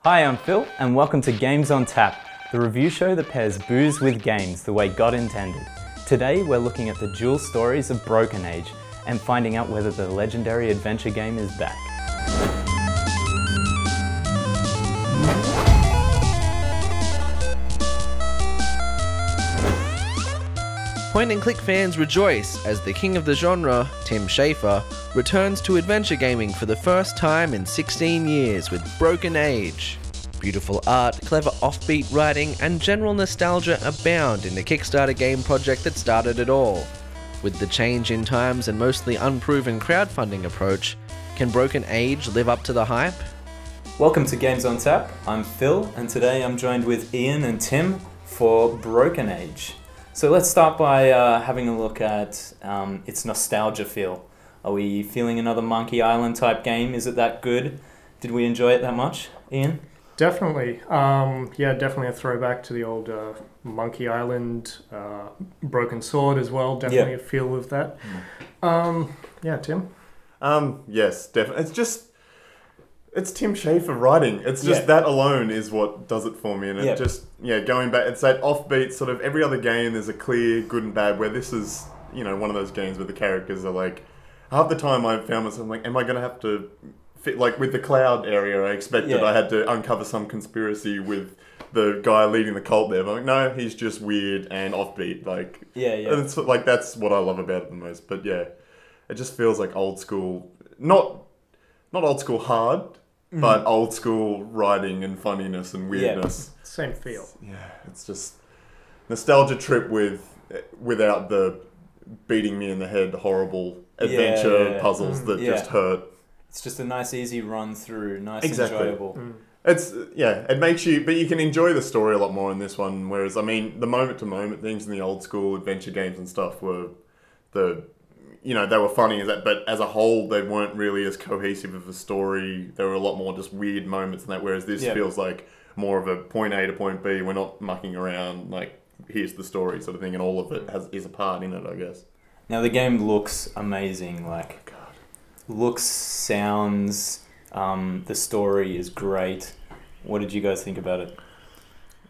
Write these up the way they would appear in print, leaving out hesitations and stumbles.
Hi, I'm Phil, and welcome to Games on Tap, the review show that pairs booze with games the way God intended. Today, we're looking at the dual stories of Broken Age and finding out whether the legendary adventure game is back. Point-and-click fans rejoice as the king of the genre, Tim Schafer, returns to adventure gaming for the first time in 16 years with Broken Age. Beautiful art, clever offbeat writing, and general nostalgia abound in the Kickstarter game project that started it all. With the change in times and mostly unproven crowdfunding approach, can Broken Age live up to the hype? Welcome to Games on Tap. I'm Phil, and today I'm joined with Ian and Tim for Broken Age. So let's start by having a look at its nostalgia feel. Are we feeling another Monkey Island type game? Is it that good? Did we enjoy it that much, Ian? Definitely. Yeah, definitely a throwback to the old Monkey Island, Broken Sword as well. Definitely a feel of that. Yeah, Tim? Yes, definitely. It's Tim Schafer writing. It's just that alone is what does it for me. And it just, going back, it's that offbeat sort of every other game, there's a clear good and bad, where this is, one of those games where the characters are like, half the time I found myself like, am I going to have to fit, like with the cloud area, I expected I had to uncover some conspiracy with the guy leading the cult there. But I'm like, no, he's just weird and offbeat. Like, and it's like, that's what I love about it the most. But yeah, it just feels like old school, not old school hard, but old school writing and funniness and weirdness. Yeah, same feel. Yeah, it's just nostalgia trip without the beating me in the head horrible adventure puzzles that just hurt. It's just a nice easy run through, nice and enjoyable. It's it makes you, but you can enjoy the story a lot more in this one. Whereas, I mean, the moment to moment things in the old school adventure games and stuff were they were funny as that, but as a whole, they weren't really as cohesive of a story. There were a lot more just weird moments in that, whereas this feels like more of a point A to point B. We're not mucking around, like, here's the story sort of thing, and all of it is a part in it, I guess. Now, the game looks amazing, like, looks, sounds, the story is great. What did you guys think about it?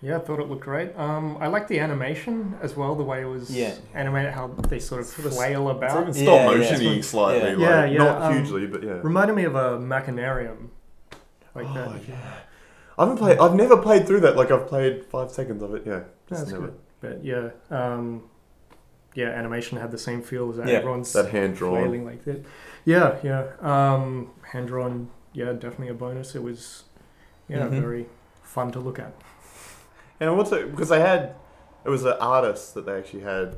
Yeah, I thought it looked great. I like the animation as well, the way it was animated, how they sort of flail about. It's even stop motioning slightly, not hugely, but reminded me of a Machinarium, like that. Yeah. I've never played through that. Like, I've played 5 seconds of it. Yeah, that's good. But animation had the same feel as that. Everyone's that hand drawn, flailing like that. Hand drawn. Yeah, definitely a bonus. It was very fun to look at. And because it was an artist that they actually had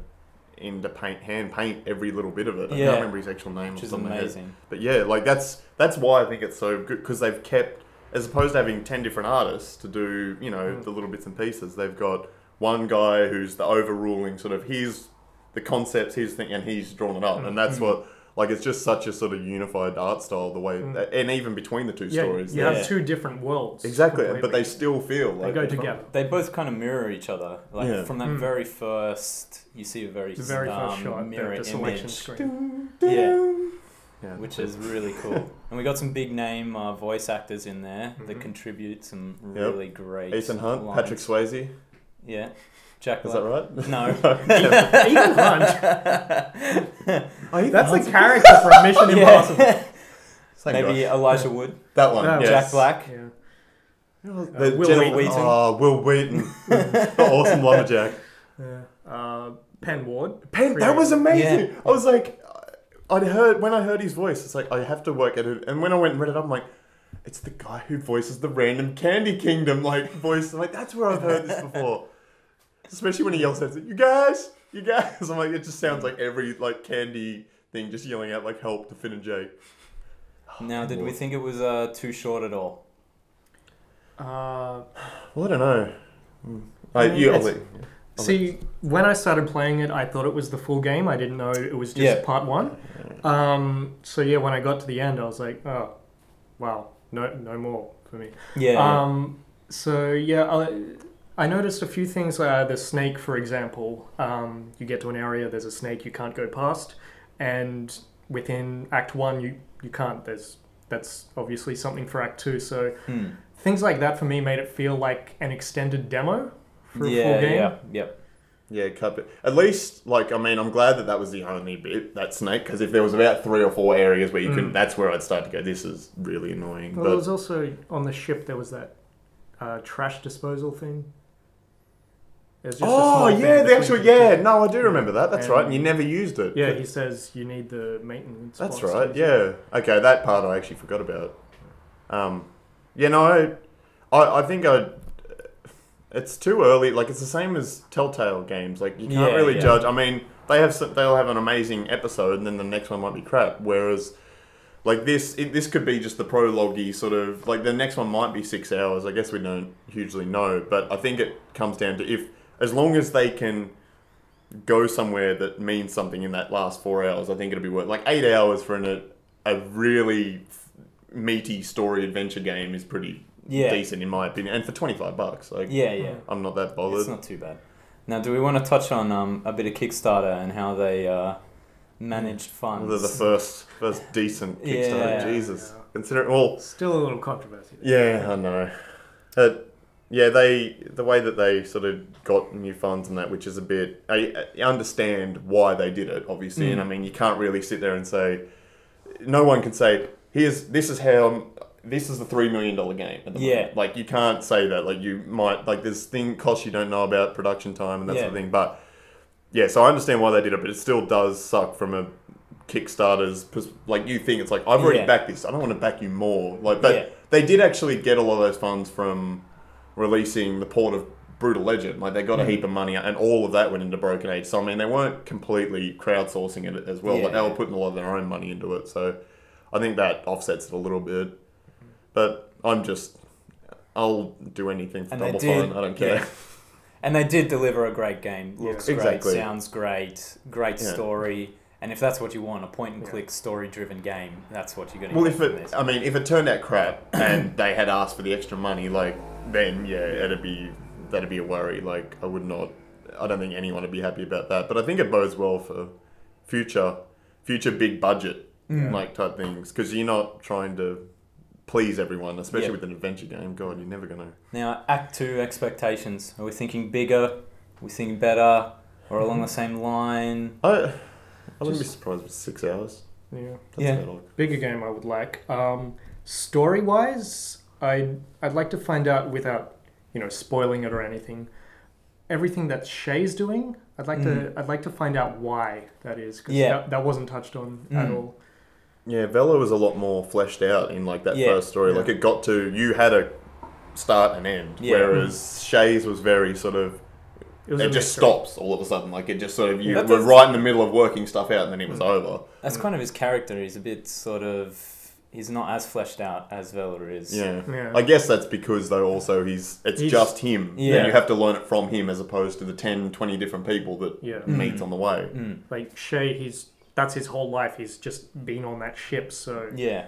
in to hand paint every little bit of it. I can't remember his actual name. Which is amazing. But yeah, like that's why I think it's so good, because they've kept, as opposed to having 10 different artists to do, the little bits and pieces, they've got one guy who's the overruling sort of, here's the concepts, here's the thing, and he's drawn it up. And that's what, like, it's just such a sort of unified art style, the way, and even between the two stories. You have two different worlds. Exactly, completely. But they still feel like... They go together. They both kind of mirror each other. Like, from that very first, you see a very first shot, mirror the selection screen. Which is really cool. And we got some big name voice actors in there that contribute some really great Ethan Hunt, lines. Patrick Swayze. Yeah. Jack Black. Is that right? No. Ethan Hunt. That's a character from Mission Impossible. Maybe Elijah Wood. That one, yes. Jack Black. Yeah. Will Wheaton. Oh, Will Wheaton. The awesome lumberjack. Penn Ward. That was amazing. I was like, when I heard his voice, it's like, I have to work at it. And when I went and read it up, I'm like, it's the guy who voices the random Candy Kingdom voice. I'm like, that's where I've heard this before. Especially when he yells at it, you guys. I'm like, it just sounds like every candy thing just yelling out help to Finn and Jake. Now, did we think it was too short at all? Well, I don't know. See, when I started playing it, I thought it was the full game. I didn't know it was just part one. When I got to the end, I was like, oh, wow, no more for me. I noticed a few things. The snake, for example, you get to an area, there's a snake you can't go past, and within Act 1 you can't. That's obviously something for Act 2. So things like that for me made it feel like an extended demo for a full game. Yeah, at least, like, I mean, I'm glad that was the only bit, that snake, because if there was about 3 or 4 areas where you couldn't, that's where I'd start to go, this is really annoying. Well, there was also, on the ship, there was that trash disposal thing. The actual, no, I do remember that, that's right, and you never used it. Yeah, he says you need the maintenance. That's right, yeah. Okay, that part I actually forgot about. I think it's too early. Like, it's the same as Telltale games. Like, you can't really judge. I mean, they'll have an amazing episode, and then the next one might be crap. Whereas, like, this could be just the prologue-y sort of, like, the next one might be 6 hours. I guess we don't hugely know, but I think it comes down to as long as they can go somewhere that means something in that last 4 hours, I think it'll be worth. Like, 8 hours for a really meaty story adventure game is pretty decent in my opinion, and for $25, like I'm not that bothered. It's not too bad. Now, do we want to touch on a bit of Kickstarter and how they managed funds? They're the first decent Kickstarter. Jesus, consider it. Still a little controversy. Yeah, I know. The way that they sort of got new funds and that, which is a bit. I understand why they did it, obviously, and I mean, you can't really sit there and say. No one can say, this is the $3 million game at the moment. Like, you can't say that. Like, you might, like, there's costs you don't know about, production time and that sort of thing. But, so I understand why they did it, but it still does suck from a Kickstarter's, like, you think it's like, I've already backed this. I don't want to back you more. Like, but they did actually get a lot of those funds from releasing the port of Brutal Legend. Like, they got a heap of money, and all of that went into Broken Age. So, I mean, they weren't completely crowdsourcing it as well, but they were putting a lot of their own money into it. So, I think that offsets it a little bit. But I'll do anything for Double Fine. I don't care. Yeah. And they did deliver a great game. Looks great, sounds great story. And if that's what you want, a point-and-click, story-driven game, that's what you're going to get from this. If it turned out crap and they had asked for the extra money, like, then, that'd be a worry. Like, I don't think anyone would be happy about that. But I think it bodes well for future big budget, like, type things. Because you're not trying to please everyone, especially with an adventure game. God, you're never going to... Now, Act 2 expectations. Are we thinking bigger? Are we thinking better? Or along the same line? I wouldn't be surprised with 6 hours. Yeah. Bigger game I would like. Story-wise, I'd like to find out, without spoiling it or anything, everything that Shay's doing. I'd like to find out why that is, because that wasn't touched on at all. Yeah, Vela was a lot more fleshed out in like that first story. Like, it got to, you had a start and end, whereas Shay's was very sort of, it just stops all of a sudden. Like, it just sort of, you were right in the middle of working stuff out and then it was over. That's kind of his character. He's a bit sort of, he's not as fleshed out as Vela is. Yeah. I guess that's because, though, also he's just him. Yeah. And you have to learn it from him as opposed to the 10, 20 different people that meet on the way. Like, Shay, that's his whole life. He's just been on that ship, so... Yeah.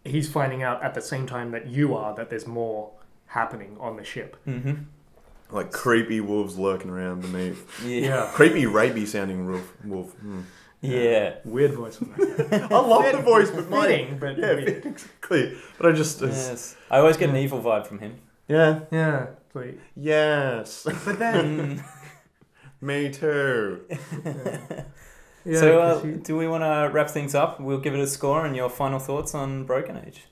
He's finding out at the same time that you are that there's more happening on the ship. Mm-hmm. Like creepy wolves lurking around beneath. Yeah. Creepy, rapey sounding wolf. Yeah. Weird voice on that. I love the voice, but fitting, but weird. Exactly. But I just... Yes. I always get an evil vibe from him. Yeah. Yeah. Like, yes. But then... Me too. Yeah, so, do we want to wrap things up? We'll give it a score and your final thoughts on Broken Age.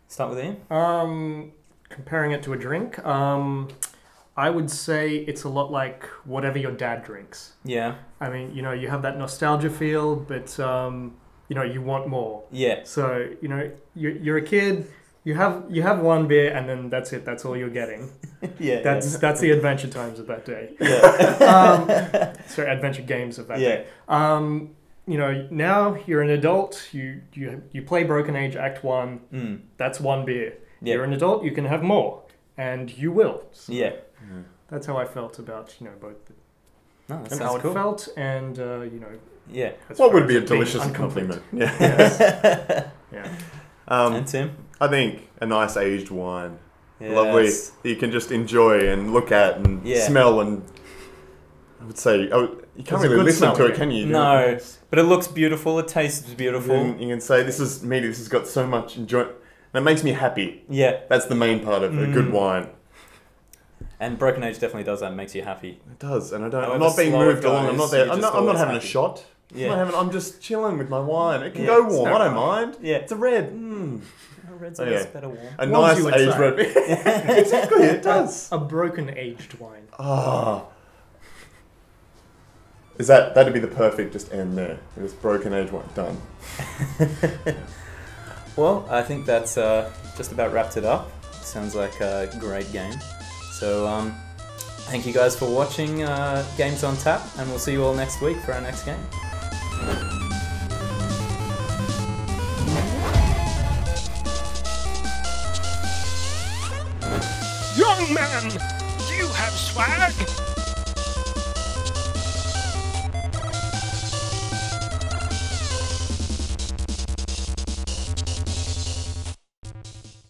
Start with Iain. Comparing it to a drink, I would say it's a lot like whatever your dad drinks. Yeah. I mean, you have that nostalgia feel, but you want more. Yeah. So, you're a kid. You have one beer and then that's it. That's all you're getting. That's the Adventure Times of that day. Yeah. Sorry, Adventure Games of that day. Now you're an adult. You play Broken Age Act 1. That's one beer. Yeah. You're an adult. You can have more, and you will. So that's how I felt about both. And how it felt, and Yeah. What would be a delicious compliment? Yeah. And Tim? I think a nice aged wine. Yes. Lovely. You can just enjoy and look at and smell, and I would say you can't really listen to it, can you? No, but it looks beautiful. It tastes beautiful. And you can say, this is meaty. This has got so much enjoyment. And it makes me happy. Yeah. That's the main part of a good wine. And Broken Age definitely does that. Makes you happy. It does, and I'm not being moved along. I'm not there. I'm not having a shot. Yeah. I'm just chilling with my wine. It can go warm. I don't mind. Yeah. It's a red. Red's always better warm. A nice aged red. Exactly, it does. A broken aged wine. That'd be the perfect just end there. This broken age wine done. Well, I think that's just about wrapped it up. Sounds like a great game. So thank you guys for watching Games on Tap, and we'll see you all next week for our next game. Young man, do you have swag?